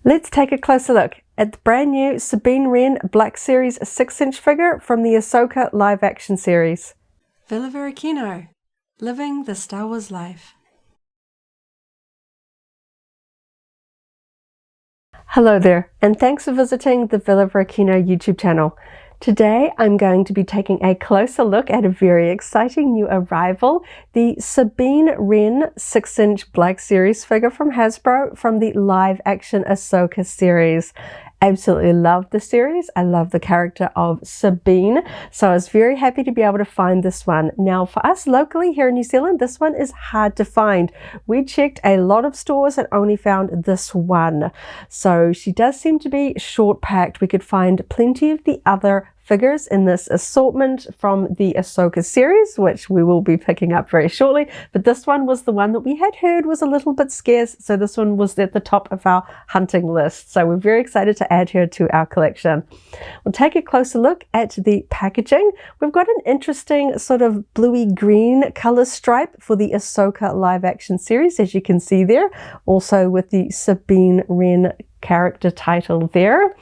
Let's take a closer look at the brand new Sabine Wren Black Series 6-inch figure from the Ahsoka live action series. Villa Varykino, living the Star Wars life. Hello there, and thanks for visiting the Villa Varykino YouTube channel. Today I'm going to be taking a closer look at a very exciting new arrival, the Sabine Wren 6-inch Black Series figure from Hasbro from the live action Ahsoka series. Absolutely love the series. I love the character of Sabine, so I was very happy to be able to find this one. Now for us locally here in New Zealand, this one is hard to find. We checked a lot of stores and only found this one. So she does seem to be short packed. We could find plenty of the other figures in this assortment from the Ahsoka series, which we will be picking up very shortly, but this one was the one that we had heard was a little bit scarce, so this one was at the top of our hunting list. So we're very excited to add her to our collection. We'll take a closer look at the packaging. We've got an interesting sort of bluey green color stripe for the Ahsoka live action series, as you can see there, also with the Sabine Wren character title there.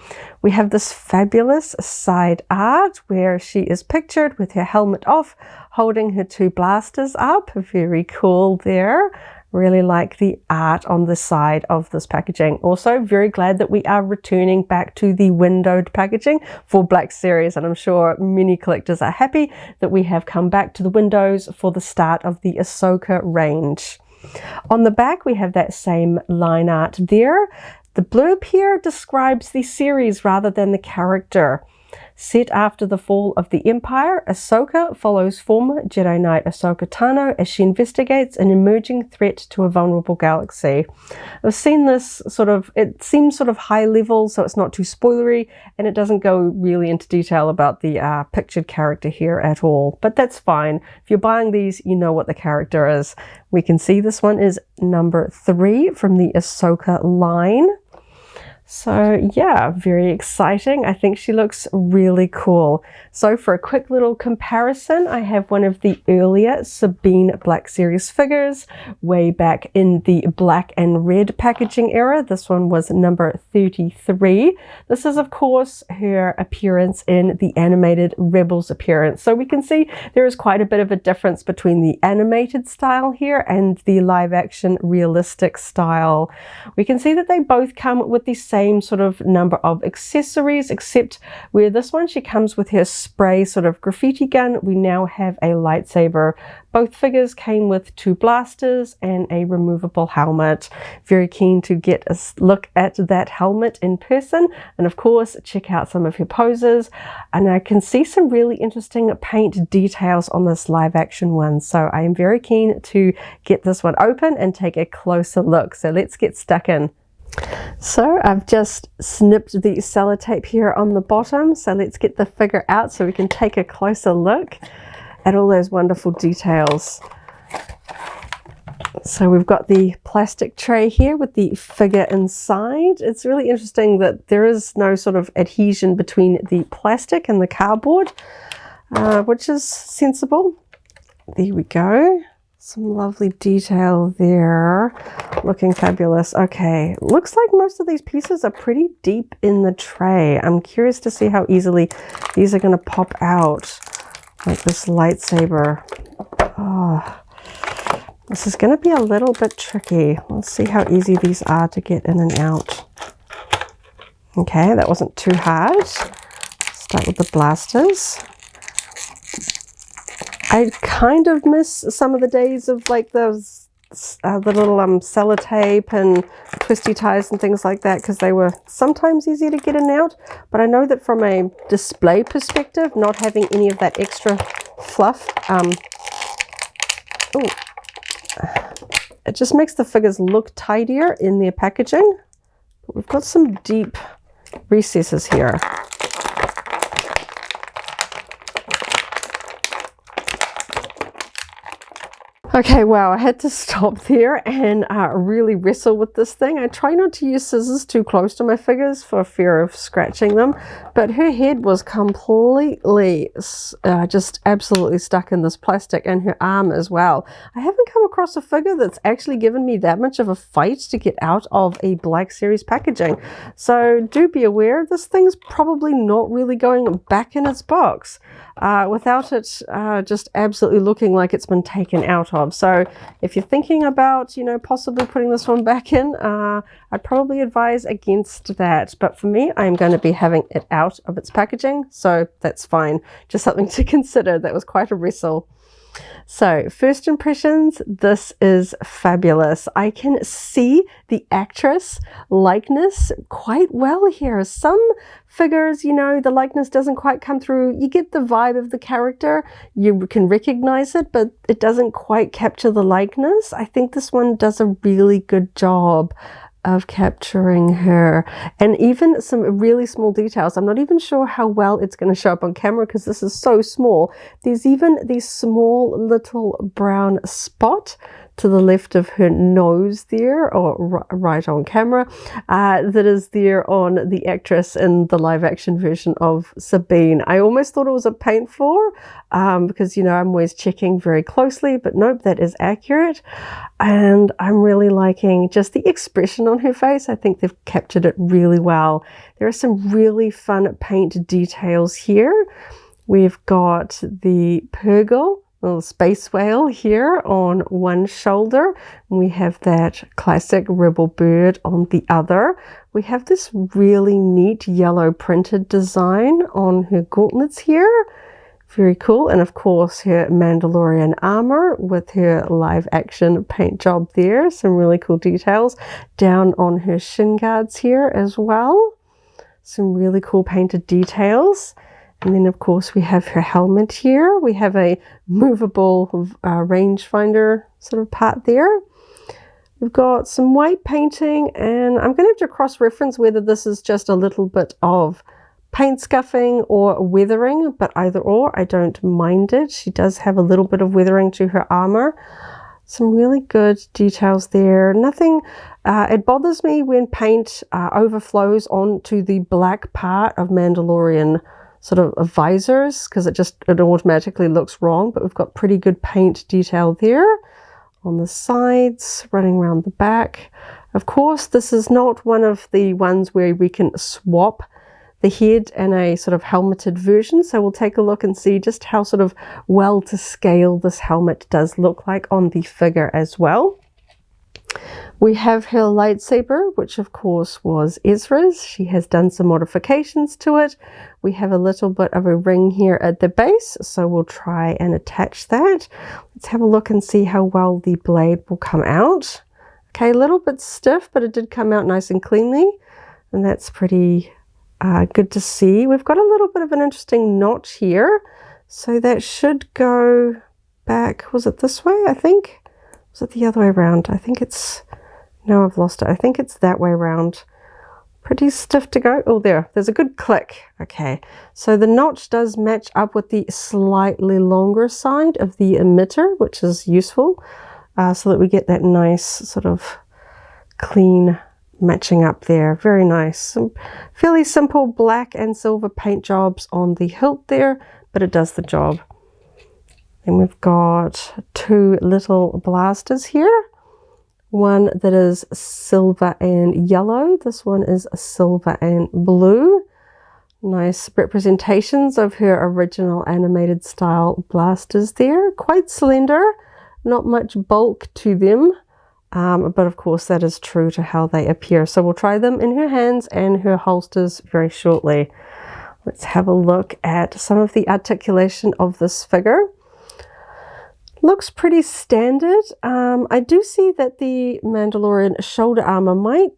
We have this fabulous side art where she is pictured with her helmet off, holding her two blasters up. Very cool there. Really like the art on the side of this packaging. Also very glad that we are returning back to the windowed packaging for Black Series, and I'm sure many collectors are happy that we have come back to the windows for the start of the Ahsoka range. On the back we have that same line art there. The blurb here describes the series rather than the character. Set after the fall of the Empire, Ahsoka follows former Jedi Knight Ahsoka Tano as she investigates an emerging threat to a vulnerable galaxy. I've seen this it seems sort of high level, so it's not too spoilery, and it doesn't go really into detail about the pictured character here at all. But that's fine. If you're buying these, you know what the character is. We can see this one is number 3 from the Ahsoka line. So yeah, very exciting. I think she looks really cool. So for a quick little comparison, I have one of the earlier Sabine Black Series figures way back in the black and red packaging era. This one was number 33. This is of course her appearance in the animated Rebels appearance. So we can see there is quite a bit of a difference between the animated style here and the live action realistic style. We can see that they both come with the same sort of number of accessories, except where this one she comes with her spray sort of graffiti gun, we now have a lightsaber. Both figures came with 2 blasters and a removable helmet. Very keen to get a look at that helmet in person, and of course check out some of her poses. And I can see some really interesting paint details on this live action one, so I am very keen to get this one open and take a closer look. So let's get stuck in. So I've just snipped the sellotape here on the bottom, so let's get the figure out so we can take a closer look at all those wonderful details. So we've got the plastic tray here with the figure inside. It's really interesting that there is no sort of adhesion between the plastic and the cardboard, which is sensible. There we go. Some lovely detail there, looking fabulous. Okay, looks like most of these pieces are pretty deep in the tray. I'm curious to see how easily these are going to pop out, like this lightsaber. Oh, this is going to be a little bit tricky. Let's see how easy these are to get in and out. Okay, that wasn't too hard. Start with the blasters. I kind of miss some of the days of like those the little sellotape and twisty ties and things like that, because they were sometimes easier to get in and out. But I know that from a display perspective, not having any of that extra fluff, it just makes the figures look tidier in their packaging. But we've got some deep recesses here. Okay, wow, I had to stop there and really wrestle with this thing. I try not to use scissors too close to my figures for fear of scratching them, but her head was completely just absolutely stuck in this plastic, and her arm as well. I haven't come across a figure that's actually given me that much of a fight to get out of a Black Series packaging. So do be aware, this thing's probably not really going back in its box without it just absolutely looking like it's been taken out of. So if you're thinking about, you know, possibly putting this one back in, I'd probably advise against that. But for me, I'm going to be having it out of its packaging, so that's fine. Just something to consider. That was quite a wrestle. So first impressions, this is fabulous. I can see the actress likeness quite well here. Some figures, you know, the likeness doesn't quite come through. You get the vibe of the character, you can recognize it, but it doesn't quite capture the likeness. I think this one does a really good job of capturing her, and even some really small details. I'm not even sure how well it's going to show up on camera because this is so small. There's even this small little brown spot to the left of her nose there, or right on camera, that is there on the actress in the live action version of Sabine. I almost thought it was a paint flaw because, you know, I'm always checking very closely, but nope, that is accurate. And I'm really liking just the expression on her face. I think they've captured it really well. There are some really fun paint details here. We've got the Purgle, little space whale here on one shoulder. We have that classic rebel bird on the other. We have this really neat yellow printed design on her gauntlets here. Very cool. And of course her Mandalorian armor with her live action paint job there. Some really cool details down on her shin guards here as well. Some really cool painted details. And then, of course, we have her helmet here. We have a movable rangefinder sort of part there. We've got some white painting, and I'm going to have to cross-reference whether this is just a little bit of paint scuffing or weathering, but either or, I don't mind it. She does have a little bit of weathering to her armor. Some really good details there. Nothing, it bothers me when paint overflows onto the black part of Mandalorian sort of visors, because it automatically looks wrong, but we've got pretty good paint detail there on the sides, running around the back. Of course, this is not one of the ones where we can swap the head in a sort of helmeted version, so we'll take a look and see just how sort of well to scale this helmet does look like on the figure as well. We have her lightsaber, which of course was Ezra's. She has done some modifications to it. We have a little bit of a ring here at the base, so we'll try and attach that. Let's have a look and see how well the blade will come out. Okay, a little bit stiff, but it did come out nice and cleanly, and that's pretty good to see. We've got a little bit of an interesting notch here, so that should go back. Was it this way, I think? Was it the other way around? I think it's... No, I've lost it. I think it's that way around. Pretty stiff to go. Oh, there's a good click. Okay, so the notch does match up with the slightly longer side of the emitter, which is useful, so that we get that nice sort of clean matching up there. Very nice. Some fairly simple black and silver paint jobs on the hilt there, but it does the job. And we've got two little blasters here. One that is silver and yellow. This one is silver and blue. Nice representations of her original animated style blasters there. Quite slender, not much bulk to them, but of course that is true to how they appear. So we'll try them in her hands and her holsters very shortly. Let's have a look at some of the articulation of this figure. Looks pretty standard. I do see that the Mandalorian shoulder armor might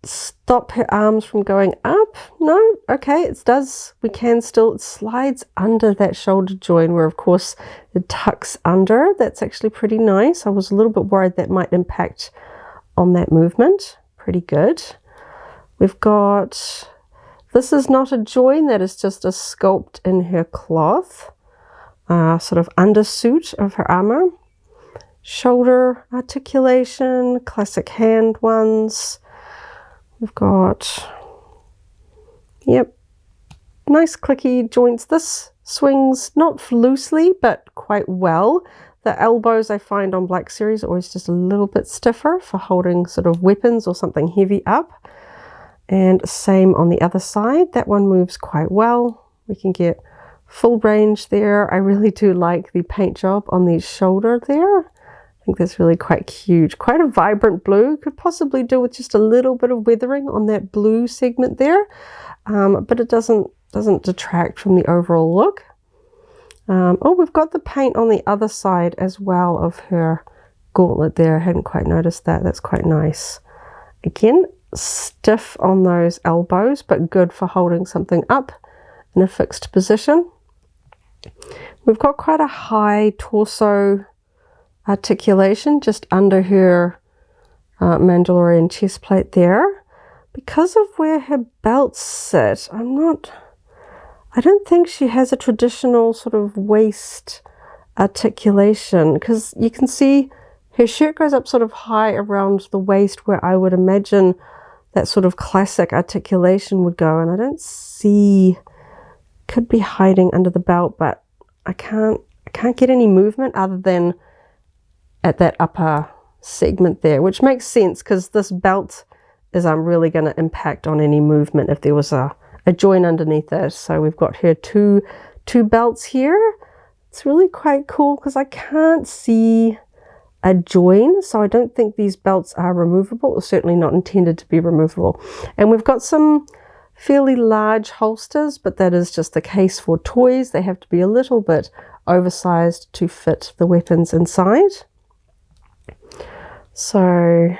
stop her arms from going up. No, okay, it does. We can still, it slides under that shoulder joint where of course it tucks under. That's actually pretty nice. I was a little bit worried that might impact on that movement. Pretty good. We've got, this is not a join, that is just a sculpt in her cloth. Sort of undersuit of her armor. shoulder articulation, classic hand ones. We've got, yep, nice clicky joints. This swings not loosely, but quite well. The elbows I find on Black Series are always just a little bit stiffer for holding sort of weapons or something heavy up. And same on the other side. That one moves quite well. We can get full range there. I really do like the paint job on the shoulder there. I think that's really quite cute. Quite a vibrant blue. Could possibly do with just a little bit of weathering on that blue segment there. But it doesn't detract from the overall look. Oh, we've got the paint on the other side as well of her gauntlet there. I hadn't quite noticed that. That's quite nice. Again, stiff on those elbows, but good for holding something up in a fixed position. We've got quite a high torso articulation just under her Mandalorian chest plate there. Because of where her belts sit, I don't think she has a traditional sort of waist articulation, because you can see her shirt goes up sort of high around the waist where I would imagine that sort of classic articulation would go, and I don't see, could be hiding under the belt, but I can't get any movement other than at that upper segment there, which makes sense because this belt is really going to impact on any movement if there was a join underneath it. So we've got her two belts here. It's really quite cool because I can't see a join, so I don't think these belts are removable, or certainly not intended to be removable. And we've got some fairly large holsters, but that is just the case for toys. They have to be a little bit oversized to fit the weapons inside. So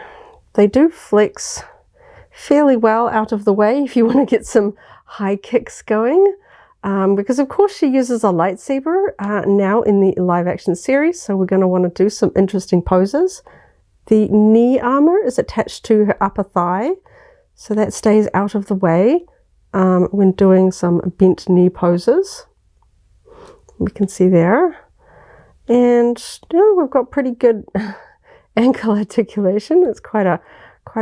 they do flex fairly well out of the way if you want to get some high kicks going, because of course she uses a lightsaber now in the live action series, so we're going to want to do some interesting poses. The knee armor is attached to her upper thigh, so that stays out of the way when doing some bent knee poses. We can see there. And we've got pretty good ankle articulation. It's quite a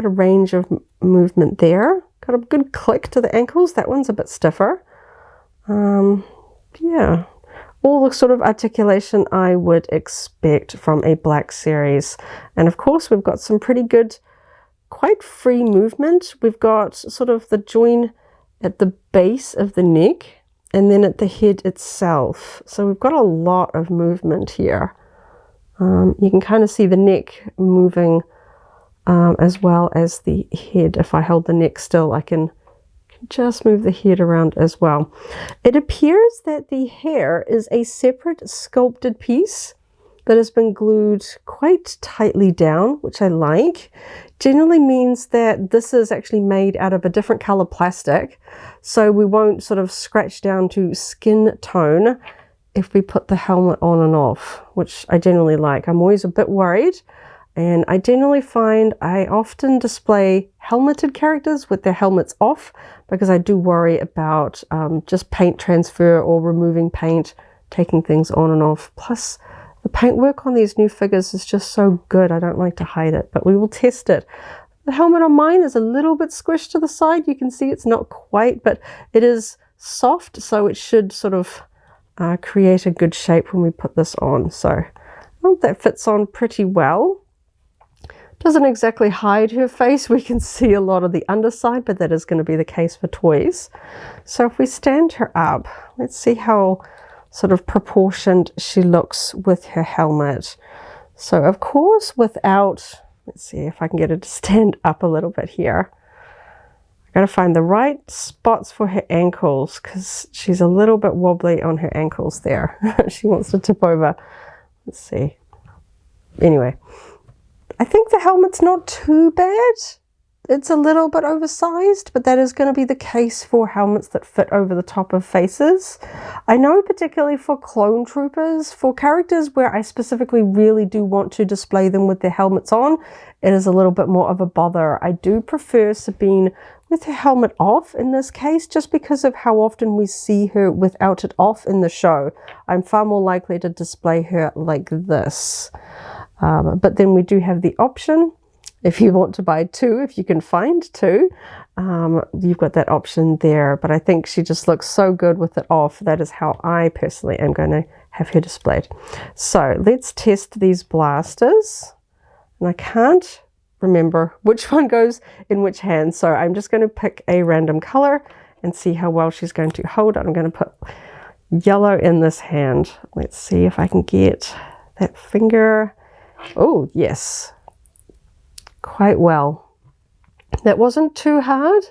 range of movement there. Got a good click to the ankles. That one's a bit stiffer. Yeah, all the sort of articulation I would expect from a Black Series. And of course we've got some pretty good, quite free movement. We've got sort of the join at the base of the neck and then at the head itself. So we've got a lot of movement here. You can kind of see the neck moving as well as the head. If I hold the neck still, I can just move the head around as well. It appears that the hair is a separate sculpted piece that has been glued quite tightly down, which I like. Generally means that this is actually made out of a different color plastic, so we won't sort of scratch down to skin tone if we put the helmet on and off, which I generally like. I'm always a bit worried, and I generally find I often display helmeted characters with their helmets off because I do worry about just paint transfer or removing paint, taking things on and off. Plus, the paintwork on these new figures is just so good, I don't like to hide it, but we will test it. The helmet on mine is a little bit squished to the side. You can see it's not quite, but it is soft, so it should sort of create a good shape when we put this on. So that fits on pretty well. Doesn't exactly hide her face. We can see a lot of the underside, but that is going to be the case for toys. So if we stand her up, let's see how sort of proportioned she looks with her helmet. So of course without, let's see if I can get her to stand up a little bit here. I gotta find the right spots for her ankles because she's a little bit wobbly on her ankles there. She wants to tip over. Let's see. Anyway, I think the helmet's not too bad. It's a little bit oversized, but that is going to be the case for helmets that fit over the top of faces. I know particularly for clone troopers, for characters where I specifically really do want to display them with their helmets on, it is a little bit more of a bother. I do prefer Sabine with her helmet off in this case, just because of how often we see her without it off in the show. I'm far more likely to display her like this. But then we do have the option, if you want to buy two, if you can find two, you've got that option there. But I think she just looks so good with it off. That is how I personally am going to have her displayed. So let's test these blasters. And I can't remember which one goes in which hand. So I'm just going to pick a random color and see how well she's going to hold it. I'm going to put yellow in this hand. Let's see if I can get that finger. Oh, yes. Quite well. That wasn't too hard.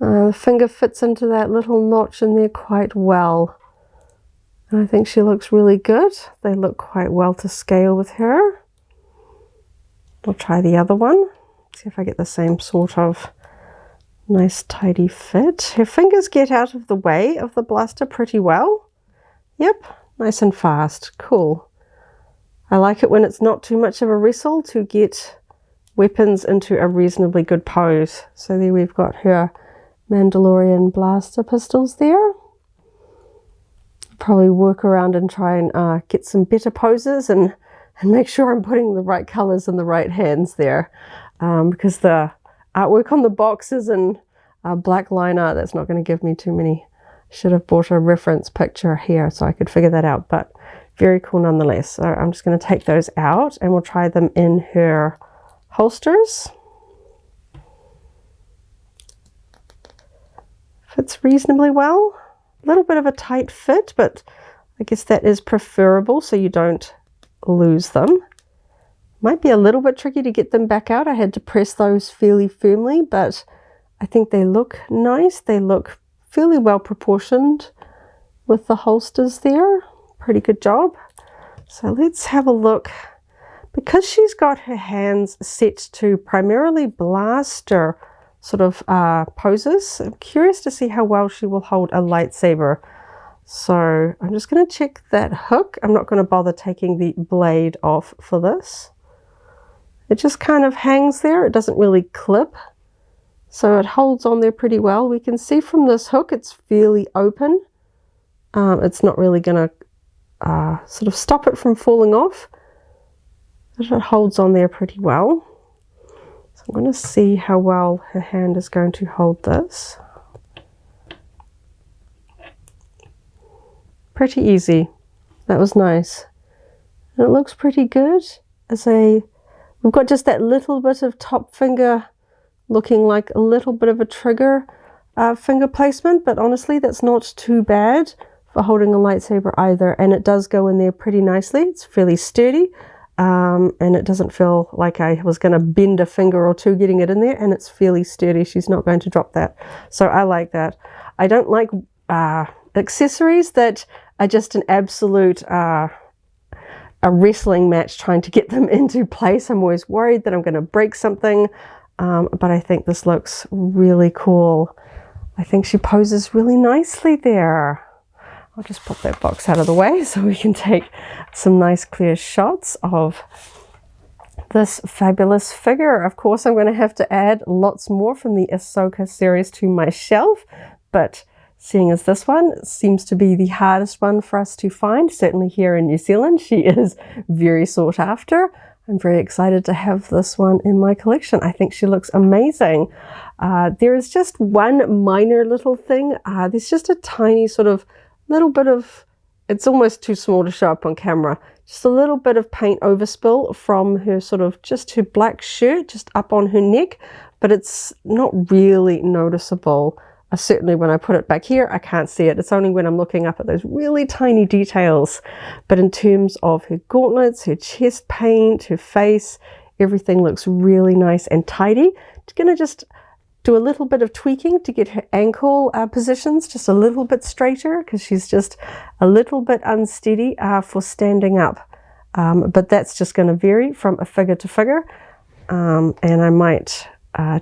The finger fits into that little notch in there quite well. And I think she looks really good. They look quite well to scale with her. We'll try the other one. See if I get the same sort of nice tidy fit. Her fingers get out of the way of the blaster pretty well. Yep, nice and fast. Cool. I like it when it's not too much of a wrestle to get weapons into a reasonably good pose. So there we've got her Mandalorian blaster pistols there. Probably work around and try and get some better poses and make sure I'm putting the right colors in the right hands there, because the artwork on the box is in black line art. That's not going to give me too many. Should have bought a reference picture here so I could figure that out, but very cool nonetheless. So I'm just going to take those out and we'll try them in her holsters. Fits reasonably well. A little bit of a tight fit, but I guess that is preferable so you don't lose them. Might be a little bit tricky to get them back out. I had to press those fairly firmly, but I think they look nice. They look fairly well proportioned with the holsters there. Pretty good job. So let's have a look. Because she's got her hands set to primarily blaster sort of poses, I'm curious to see how well she will hold a lightsaber. So I'm just going to check that hook. I'm not going to bother taking the blade off for this. It just kind of hangs there. It doesn't really clip. So it holds on there pretty well. We can see from this hook it's fairly open. It's not really going to sort of stop it from falling off. But it holds on there pretty well. So I'm going to see how well her hand is going to hold this. Pretty easy. That was nice. And it looks pretty good. We've got just that little bit of top finger looking like a little bit of a trigger finger placement, but honestly that's not too bad for holding a lightsaber either, and it does go in there pretty nicely. It's fairly sturdy, and it doesn't feel like I was going to bend a finger or two getting it in there, and it's fairly sturdy. She's not going to drop that. So I like that. I don't like accessories that are just an absolute a wrestling match trying to get them into place. I'm always worried that I'm going to break something, but I think this looks really cool. I think she poses really nicely there. I'll just put that box out of the way so we can take some nice clear shots of this fabulous figure. Of course, I'm going to have to add lots more from the Ahsoka series to my shelf, but seeing as this one seems to be the hardest one for us to find, certainly here in New Zealand, she is very sought after. I'm very excited to have this one in my collection. I think she looks amazing. There is just one minor little thing. There's just a tiny sort of little bit of, it's almost too small to show up on camera, just a little bit of paint overspill from her sort of just her black shirt just up on her neck, but it's not really noticeable. Certainly when I put it back here, I can't see it. It's only when I'm looking up at those really tiny details. But in terms of her gauntlets, her chest paint, her face, everything looks really nice and tidy. It's going to just do a little bit of tweaking to get her ankle positions just a little bit straighter, because she's just a little bit unsteady for standing up. But that's just going to vary from a figure to figure. And I might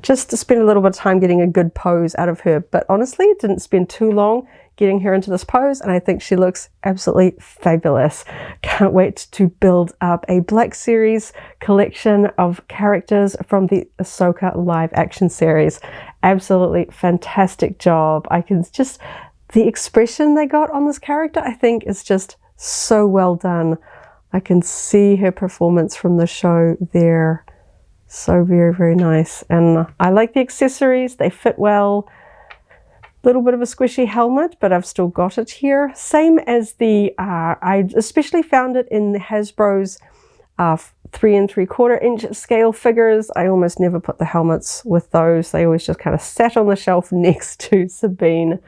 just to spend a little bit of time getting a good pose out of her. But honestly, it didn't spend too long getting her into this pose, and I think she looks absolutely fabulous. Can't wait to build up a Black Series collection of characters from the Ahsoka live action series. Absolutely fantastic job. I can just, the expression they got on this character, I think is just so well done. I can see her performance from the show there. So very, very nice. And I like the accessories. They fit well. Little bit of a squishy helmet, but I've still got it here. Same as the, I especially found it in the Hasbro's 3 3/4 inch scale figures. I almost never put the helmets with those. They always just kind of sat on the shelf next to Sabine.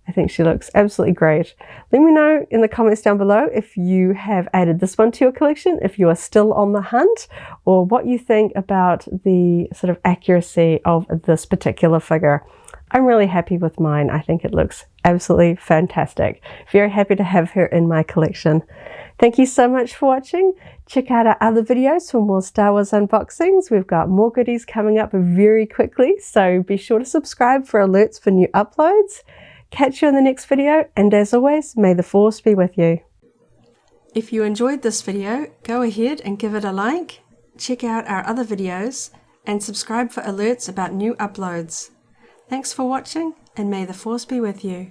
I think she looks absolutely great. Let me know in the comments down below if you have added this one to your collection, if you are still on the hunt, or what you think about the sort of accuracy of this particular figure. I'm really happy with mine. I think it looks absolutely fantastic. Very happy to have her in my collection. Thank you so much for watching. Check out our other videos for more Star Wars unboxings. We've got more goodies coming up very quickly, so be sure to subscribe for alerts for new uploads. Catch you in the next video, and as always, may the Force be with you. If you enjoyed this video, go ahead and give it a like, check out our other videos, and subscribe for alerts about new uploads. Thanks for watching, and may the Force be with you.